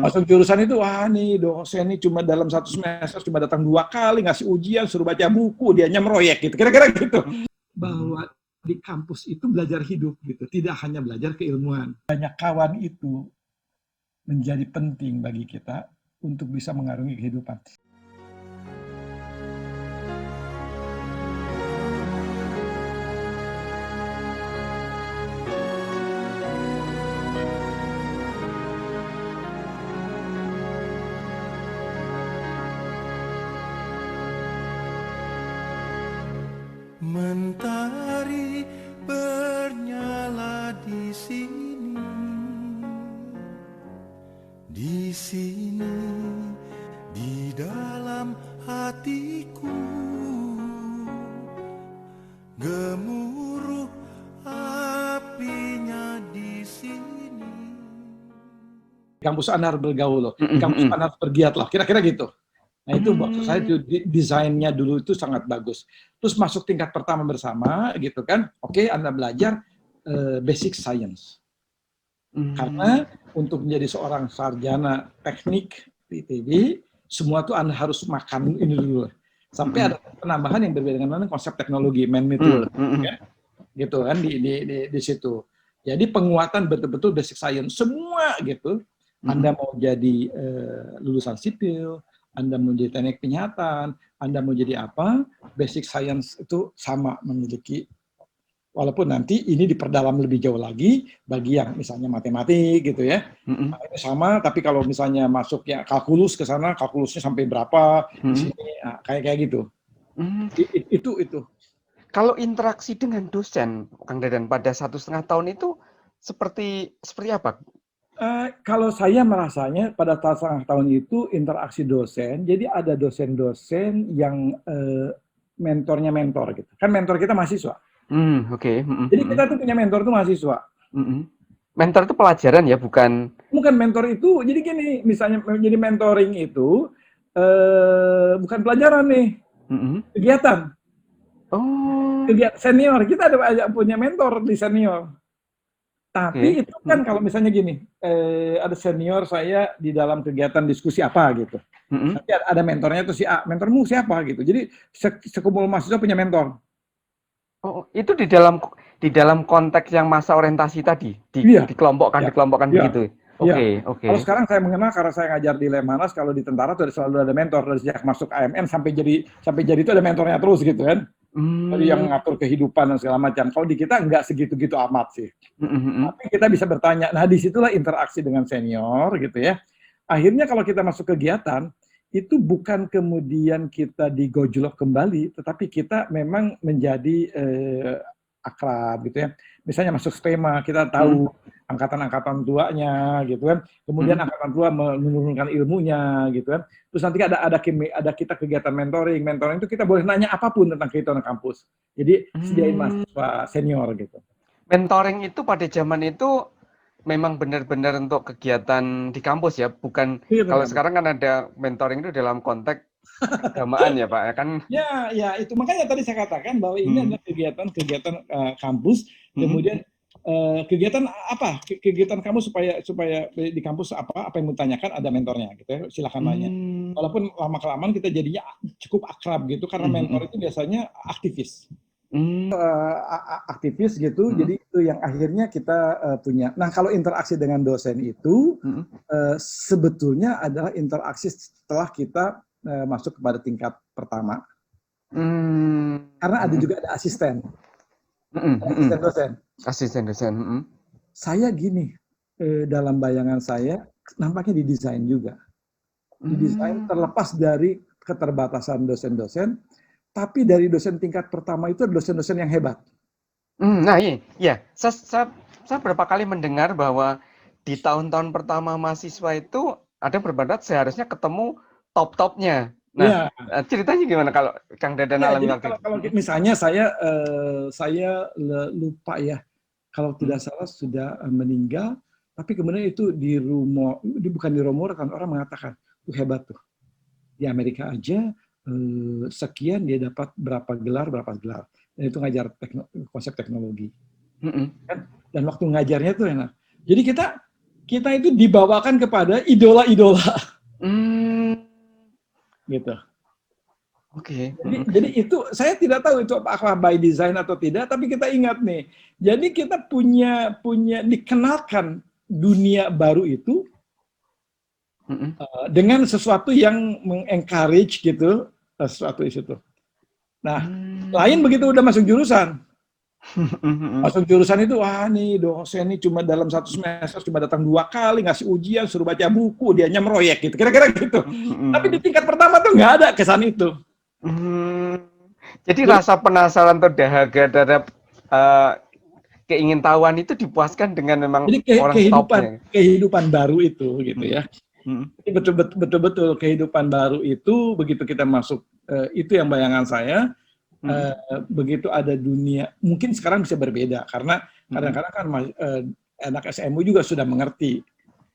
masuk jurusan itu, wah nih dosen ini cuma dalam 1 semester cuma datang 2 kali, ngasih ujian, suruh baca buku, dianya meroyek gitu, kira-kira gitu. Bahwa di kampus itu belajar hidup gitu, tidak hanya belajar keilmuan. Banyak kawan itu menjadi penting bagi kita untuk bisa mengarungi kehidupan. Mentari bernyala di sini, di dalam hatiku, gemuruh apinya di sini. Kampus Anar bergaul loh, kampus Anar bergiat lah, kira-kira gitu. Nah itu maksud saya desainnya dulu itu sangat bagus. Terus masuk tingkat pertama bersama gitu kan, oke, Anda belajar basic science. Karena untuk menjadi seorang sarjana teknik di ITB, semua tuh Anda harus makan ini dulu. Sampai ada penambahan yang berbeda dengan konsep teknologi, man-made ya? Gitu kan di situ. Jadi penguatan betul-betul basic science semua gitu. Anda mau jadi lulusan sipil, Anda mau jadi teknik penyihatan, Anda mau jadi apa, basic science itu sama memiliki, walaupun nanti ini diperdalam lebih jauh lagi bagi yang misalnya matematik gitu ya. Nah, ini sama, tapi kalau misalnya masuk ya kalkulus ke sana, kalkulusnya sampai berapa di sini, nah, kayak gitu. Itu. Kalau interaksi dengan dosen, Kang Dadan, pada 1,5 tahun itu seperti apa? Kalau saya merasanya pada 1,5 tahun itu interaksi dosen, jadi ada dosen-dosen yang mentornya mentor gitu. Kan mentor kita mahasiswa. Oke. Jadi kita tuh punya mentor tuh mahasiswa. Mentor itu pelajaran ya, bukan mentor itu. Jadi gini, misalnya jadi mentoring itu bukan pelajaran nih, kegiatan. Kegiatan senior, kita ada punya mentor di senior. Tapi itu kan kalau misalnya gini, ada senior saya di dalam kegiatan diskusi apa gitu. Nanti ada mentornya itu si A, mentormu siapa gitu. Jadi sekumul mahasiswa punya mentor. Oh, itu di dalam konteks yang masa orientasi tadi, dikelompokkan begitu. Oke. Kalau sekarang saya mengenal karena saya ngajar di Lemhanas, kalau di tentara tuh selalu ada mentor dari sejak masuk AMN sampai jadi itu ada mentornya terus gitu kan. Dari yang ngatur kehidupan dan segala macam. Kalau di kita nggak segitu-gitu amat sih. Tapi kita bisa bertanya. Nah, disitulah interaksi dengan senior gitu ya. Akhirnya kalau kita masuk kegiatan, itu bukan kemudian kita digojlok kembali, tetapi kita memang menjadi akrab gitu ya. Misalnya masuk STEMA, kita tahu angkatan-angkatan tuanya gitu kan. Kemudian angkatan tua menurunkan ilmunya gitu kan. Terus nanti ada kita kegiatan mentoring. Mentoring itu kita boleh nanya apapun tentang kehidupan kampus. Jadi sediain mahasiswa senior gitu. Mentoring itu pada zaman itu memang benar-benar untuk kegiatan di kampus ya, bukan kalau sekarang kan ada mentoring itu dalam konteks keagamaan ya Pak, ya kan? Ya itu makanya tadi saya katakan bahwa ini adalah kegiatan kampus, kemudian kegiatan apa? Kegiatan kamu supaya di kampus apa yang mau tanyakan ada mentornya gitu ya, silakan nanya. Walaupun lama-kelamaan kita jadinya cukup akrab gitu karena mentor itu biasanya aktivis. Aktivis gitu, jadi itu yang akhirnya kita punya. Nah, kalau interaksi dengan dosen itu sebetulnya adalah interaksi setelah kita masuk kepada tingkat pertama. Karena ada juga ada asisten. Asisten dosen. Saya gini, dalam bayangan saya nampaknya didesain juga. Didesain terlepas dari keterbatasan dosen-dosen, tapi dari dosen tingkat pertama itu dosen-dosen yang hebat. Nah iya, saya berapa kali mendengar bahwa di tahun-tahun pertama mahasiswa itu ada berbakat seharusnya ketemu top-topnya. Nah, ceritanya gimana kalau Kang Dadan alami waktu itu? Kalau misalnya saya lupa ya, kalau tidak salah sudah meninggal, tapi kemudian itu bukan dirumorkan, orang mengatakan, tuh hebat tuh. Di Amerika aja sekian dia dapat berapa gelar. Dan itu ngajar konsep teknologi. Dan waktu ngajarnya tuh enak. Jadi kita kita itu dibawakan kepada idola-idola. Gitu. Oke. Jadi itu saya tidak tahu itu apakah by design atau tidak, tapi kita ingat nih. Jadi kita punya dikenalkan dunia baru itu dengan sesuatu yang mengencourage gitu, sesuatu di situ. Nah, lain begitu udah masuk jurusan. Masuk jurusan itu, wah nih dosen ini cuma dalam 1 semester cuma datang 2 kali, ngasih ujian, suruh baca buku, dia nyemroyek gitu, kira-kira gitu. Tapi di tingkat pertama tuh nggak ada kesan itu. Jadi rasa penasaran atau dahaga terhadap keingintahuan itu dipuaskan dengan memang jadi orang topnya. Kehidupan baru itu gitu ya. Jadi betul-betul kehidupan baru itu begitu kita masuk, itu yang bayangan saya. Begitu ada dunia, mungkin sekarang bisa berbeda karena kadang-kadang kan anak SMU juga sudah mengerti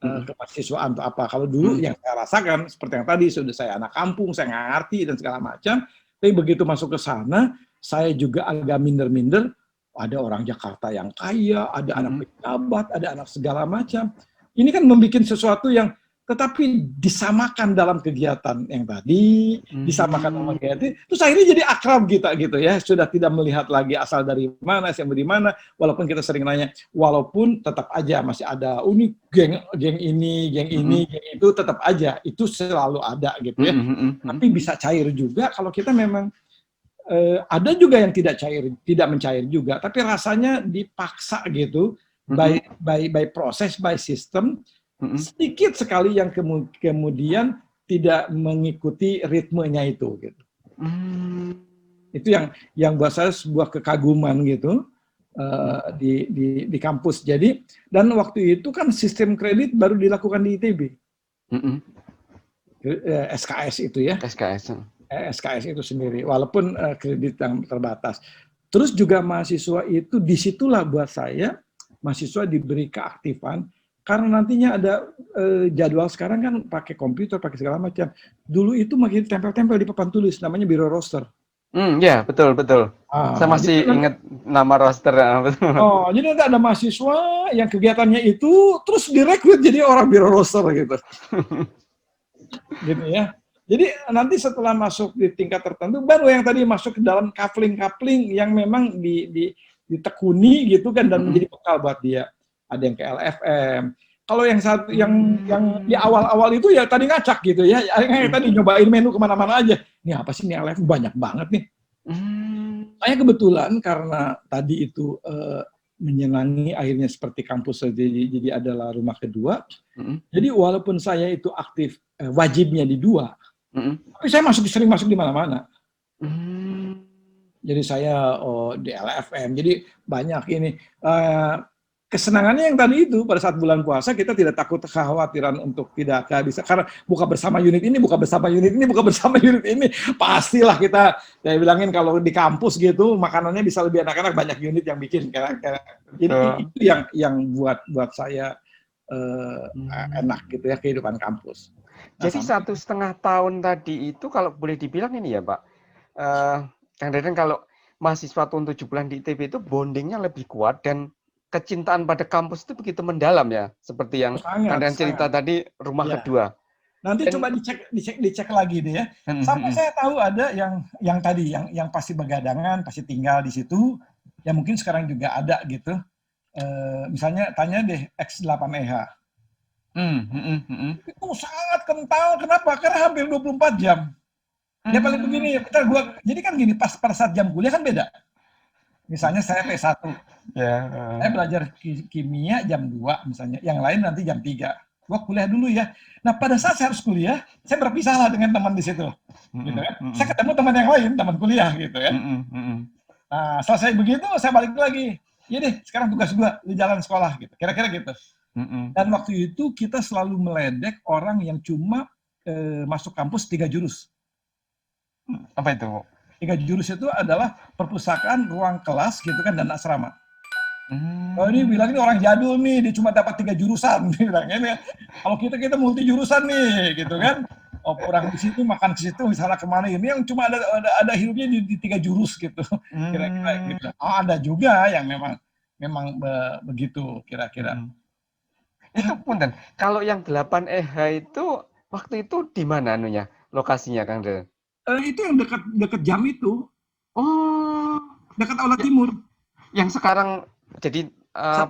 kemahasiswaan atau apa. Kalau dulu yang saya rasakan seperti yang tadi, sudah saya anak kampung, saya nggak ngerti dan segala macam. Tapi begitu masuk ke sana, saya juga agak minder-minder. Ada orang Jakarta yang kaya, ada anak pejabat, ada anak segala macam. Ini kan membuat sesuatu yang tetapi disamakan dalam kegiatan yang tadi, disamakan dalam kegiatan, terus akhirnya jadi akrab kita gitu ya, sudah tidak melihat lagi asal dari mana, siapa di mana, walaupun kita sering nanya, walaupun tetap aja masih ada, ini geng ini, geng itu tetap aja, itu selalu ada gitu ya, tapi bisa cair juga kalau kita memang, ada juga yang tidak mencair juga, tapi rasanya dipaksa gitu, by proses, by system, sedikit sekali yang kemudian tidak mengikuti ritmenya itu gitu. Itu yang buat saya sebuah kekaguman gitu di kampus. Jadi dan waktu itu kan sistem kredit baru dilakukan di ITB. SKS itu ya. SKS itu sendiri walaupun kredit yang terbatas. Terus juga mahasiswa itu disitulah buat saya mahasiswa diberi keaktifan. Karena nantinya ada jadwal sekarang kan pakai komputer, pakai segala macam. Dulu itu makin tempel-tempel di papan tulis, namanya biro roster. Ya, betul. Saya masih ingat nama roster. Betul. Oh, jadi nanti ada mahasiswa yang kegiatannya itu, terus direkrut jadi orang biro roster gitu. Gitu ya. Jadi nanti setelah masuk di tingkat tertentu, baru yang tadi masuk ke dalam coupling yang memang ditekuni gitu kan, dan menjadi bekal buat dia. Ada yang ke LFM. Kalau yang satu yang di awal-awal itu ya tadi ngacak gitu ya. Yang tadi nyobain menu kemana-mana aja. Ini apa sih ini LFM, banyak banget nih. Saya kebetulan karena tadi itu menyenangi akhirnya seperti kampus jadi adalah rumah kedua. Jadi walaupun saya itu aktif wajibnya di 2, tapi saya sering masuk di mana-mana. Jadi saya di LFM. Jadi banyak ini. Kesenangannya yang tadi itu pada saat bulan puasa kita tidak takut kekhawatiran untuk tidak bisa karena buka bersama unit ini, buka bersama unit ini, pastilah kita ya bilangin kalau di kampus gitu makanannya bisa lebih enak-enak, banyak unit yang bikin. Jadi itu yang buat saya enak gitu ya kehidupan kampus. Jadi 1,5 tahun tadi itu kalau boleh dibilang ini ya Pak, Kang Deden, kalau mahasiswa tahun 7 bulan di ITB itu bondingnya lebih kuat dan kecintaan pada kampus itu begitu mendalam ya, seperti yang Kang Deden cerita tadi, rumah kedua. Nanti coba dicek lagi deh ya. Sampai saya tahu ada yang tadi yang pasti begadangan, pasti tinggal di situ. Ya mungkin sekarang juga ada gitu. Misalnya tanya deh X8EH. Itu sangat kental. Kenapa? Karena hampir 24 jam. Dia paling begini. Jadi kan gini, pada saat jam kuliah kan beda. Misalnya saya P1, saya belajar kimia jam 2 misalnya, yang lain nanti jam 3. Gua kuliah dulu ya. Nah pada saat saya harus kuliah, saya berpisah lah dengan teman di situ, gitu kan. Saya ketemu teman yang lain, teman kuliah gitu ya. Nah selesai begitu, saya balik lagi. Ya deh, sekarang tugas gua di jalan sekolah gitu. Kira-kira gitu. Dan waktu itu kita selalu meledek orang yang cuma masuk kampus 3 jurus. Apa itu? 3 jurus itu adalah perpustakaan, ruang kelas gitu kan, dan asrama. Oh ini bilang ini orang jadul nih, dia cuma dapat 3 jurusan. Bilangnya, kalau kita multi jurusan nih, gitu kan. Oh orang di situ makan ke situ, misalnya kemana ini yang cuma ada hidupnya di 3 jurus gitu. Kira-kira gitu. Oh ada juga yang memang begitu kira-kira. Itu punten, kalau yang 8EH itu waktu itu di mana anunya, lokasinya Kang Del? Itu yang dekat dekat jam itu, Oh, dekat Aula ya, Timur. yang sekarang jadi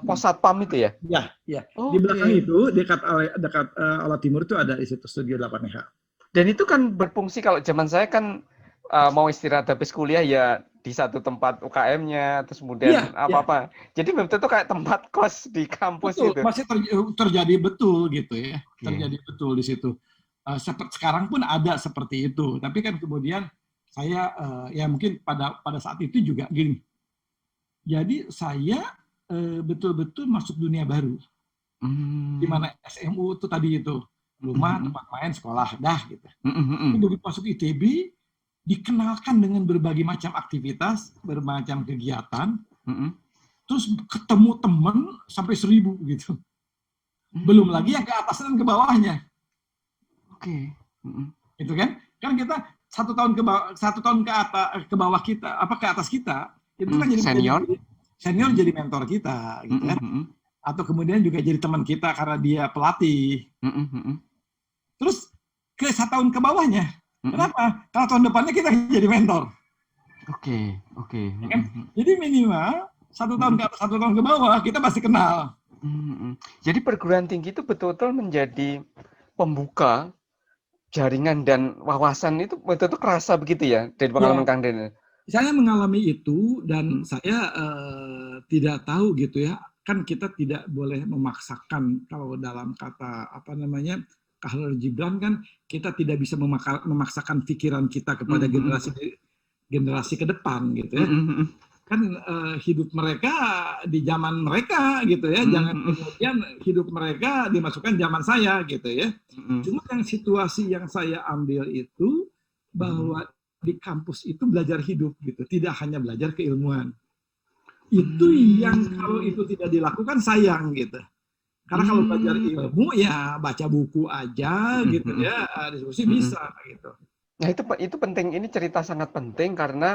pos Satpam. satpam itu ya? Ya, ya. Di belakang Oke. itu dekat Aula Timur itu ada di situ Studio 8EH. Dan itu kan berfungsi kalau zaman saya kan mau istirahat habis kuliah ya di satu tempat UKM-nya, terus kemudian Iya, iya. apa-apa. Jadi memang itu kayak tempat kos di kampus Betul, gitu. masih terjadi betul gitu ya, Oke. terjadi betul di situ. Sekarang pun ada seperti itu, tapi kan kemudian saya ya mungkin pada saat itu juga gini. Jadi saya betul-betul masuk dunia baru, di Hmm. mana SMU itu tadi itu rumah, Mhm, tempat main, sekolah, dah gitu. mhm, Tapi mhm, begitu masuk ITB, dikenalkan dengan berbagai macam aktivitas, bermacam kegiatan, mhm. terus ketemu teman sampai 1.000 gitu. Belum lagi yang Hmm, ke atas dan ke bawahnya. oke. Mhm, Gitu kan? Kan kita 1 tahun ke bawah, 1 tahun ke atas, ke bawah kita, apa ke atas kita, itu kan jadi senior? senior, Mhm, jadi mentor kita, gitu mhm, kan? mhm, Atau kemudian juga jadi teman kita karena dia pelatih. mhm, mhm, Terus ke 1 tahun ke bawahnya, mhm. kenapa? Kalau tahun depannya kita jadi mentor, Oke, oke. ya kan? Mhm, Jadi minimal 1 tahun mhm, ke atas, 1 tahun ke bawah kita pasti kenal. mhm, mhm. Jadi perguruan tinggi itu betul-betul menjadi pembuka jaringan dan wawasan itu betul-betul kerasa begitu ya dari Ya, pengalaman Kang Den? saya mengalami itu dan Mhm, saya tidak tahu gitu ya. Kan kita tidak boleh memaksakan kalau dalam kata apa namanya Khalil Gibran kan kita tidak bisa memaksakan pikiran kita kepada mhm, mhm, generasi generasi ke depan gitu ya. mhm, mhm, Kan hidup mereka di zaman mereka gitu ya. mhm, Jangan mhm, kemudian hidup mereka dimasukkan zaman saya gitu ya. mhm, Cuma yang situasi yang saya ambil itu mhm. bahwa di kampus itu belajar hidup gitu, tidak hanya belajar keilmuan. Itu yang kalau Mmm, itu tidak dilakukan sayang gitu. Karena kalau belajar mmm, ilmu ya baca buku aja mhm, gitu mhm, ya, diskusi mhm. bisa gitu. Nah itu penting, ini cerita sangat penting karena,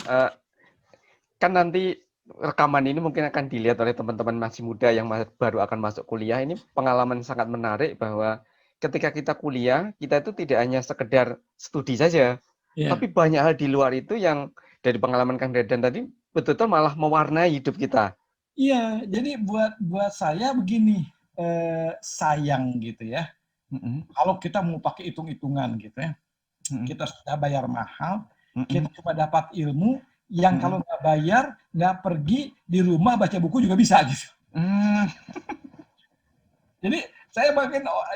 eee, kan nanti rekaman ini mungkin akan dilihat oleh teman-teman masih muda yang baru akan masuk kuliah. Ini pengalaman sangat menarik bahwa ketika kita kuliah, kita itu tidak hanya sekedar studi saja, Ya, tapi banyak hal di luar itu yang dari pengalaman Kang Dadan tadi betul-betul malah mewarnai hidup kita. iya. Jadi buat buat saya begini, sayang gitu ya. Mhm, Kalau kita mau pakai hitung-hitungan gitu ya, mhm, kita sudah bayar mahal, kita mhm, cuma dapat ilmu yang mhm. kalau nggak bayar, nggak pergi di rumah baca buku juga bisa gitu. Mmm, Jadi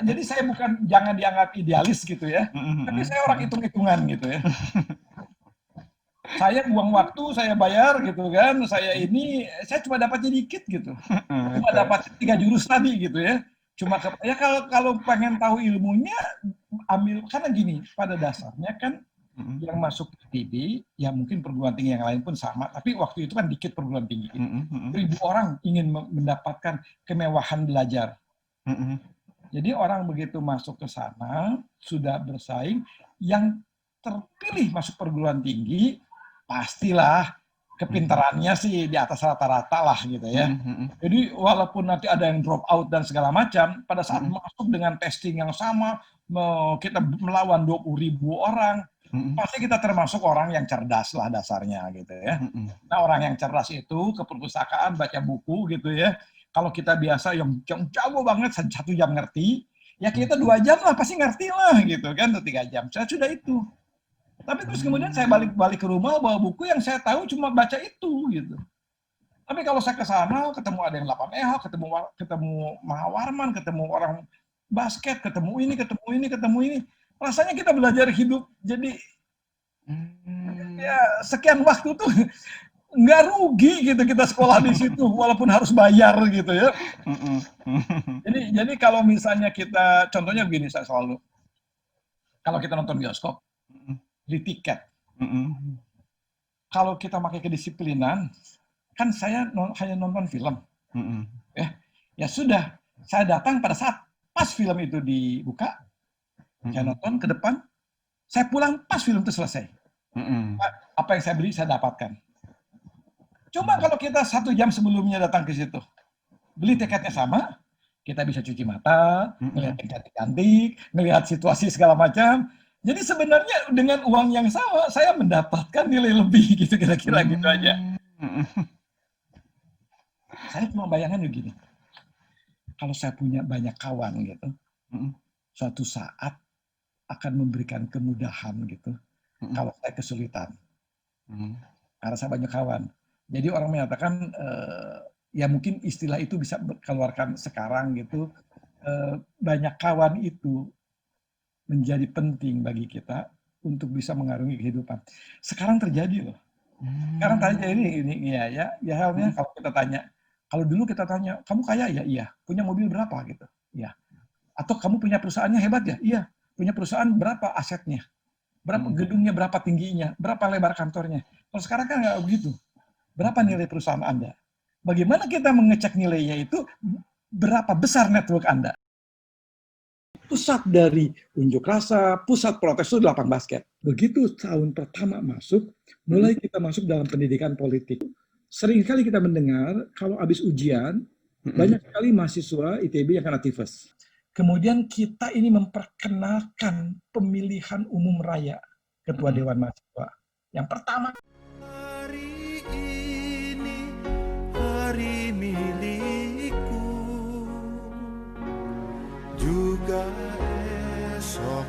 jadi saya bukan jangan dianggap idealis gitu ya, mhm, tapi mhm, saya orang mhm. hitung-hitungan gitu ya. Saya buang waktu, saya bayar gitu kan, saya cuma dapatnya dikit gitu. Cuma Betul. dapat 3 jurus tadi gitu ya. Cuma ya kalau kalau pengen tahu ilmunya ambil karena gini, pada dasarnya kan Mhm, yang masuk ITB, ya mungkin perguruan tinggi yang lain pun sama, tapi waktu itu kan dikit perguruan tinggi. mhm, mhm, 1.000 orang ingin mendapatkan kemewahan belajar. mhm, Jadi orang begitu masuk ke sana, sudah bersaing, yang terpilih masuk perguruan tinggi, pastilah mhm, kepintarannya sih di atas rata-rata lah gitu ya. mhm, mhm, Jadi walaupun nanti ada yang drop out dan segala macam, pada saat mhm, masuk dengan testing yang sama, kita melawan 20.000 orang, mhm, pasti kita termasuk orang yang cerdas lah dasarnya gitu ya. mhm, Nah orang yang cerdas itu ke perpustakaan baca buku gitu ya. Kalau kita biasa yang jago banget 1 jam ngerti, ya kita mhm. 2 jam lah pasti ngerti lah gitu kan, atau 3 jam. Saya sudah itu. Tapi terus kemudian saya Mmm, balik-balik ke rumah bawa buku yang saya tahu cuma baca itu gitu. Tapi kalau saya ke sana ketemu ada yang 8EH, ketemu ketemu Mahawarman, ketemu orang basket, ketemu ini, rasanya kita belajar hidup. Jadi mmm, ya sekian waktu tuh nggak rugi gitu kita sekolah di situ walaupun harus bayar gitu ya. mhm, mhm, Jadi kalau misalnya kita contohnya begini saya selalu kalau kita nonton bioskop mhm, beli tiket. mhm, Kalau kita pakai kedisiplinan kan saya hanya nonton film mhm, ya. Ya sudah, saya datang pada saat pas film itu dibuka, saya mhm, nonton ke depan, saya pulang pas film itu selesai. mhm, Apa yang saya beli saya dapatkan. Coba mmm, kalau kita 1 jam sebelumnya datang ke situ, beli tiketnya sama, Kita bisa cuci mata, melihat yang cantik-cantik, melihat situasi segala macam. Jadi sebenarnya dengan uang yang sama, saya mendapatkan nilai lebih gitu, kira-kira gitu aja. Saya cuma bayangkan begini, kalau saya punya banyak kawan gitu, suatu saat akan memberikan kemudahan gitu, kalau saya kesulitan. Karena saya banyak kawan. Jadi orang menyatakan, ya mungkin istilah itu bisa keluarkan sekarang gitu, banyak kawan itu menjadi penting bagi kita untuk bisa mengarungi kehidupan. Sekarang terjadi loh. Sekarang tanya ini ya halnya kalau kita tanya, kalau dulu kita tanya, kamu kaya ya? Iya. Punya mobil berapa gitu? Iya. Atau kamu punya perusahaannya hebat ya? Iya. Punya perusahaan berapa asetnya? Berapa gedungnya, berapa tingginya, berapa lebar kantornya? Kalau sekarang kan nggak begitu. Berapa nilai perusahaan Anda? Bagaimana kita mengecek nilainya itu, berapa besar network Anda? Pusat dari unjuk rasa, pusat protes itu lapang basket. Begitu tahun pertama masuk, mulai kita masuk dalam pendidikan politik. Sering kali kita mendengar, kalau habis ujian, banyak sekali mahasiswa ITB yang kena tifus. Kemudian kita ini memperkenalkan pemilihan umum raya Ketua Dewan Mahasiswa. Yang pertama, Hari ini hari milikku, juga esok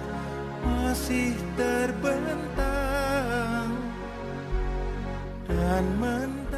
masih terbentang dan mentang.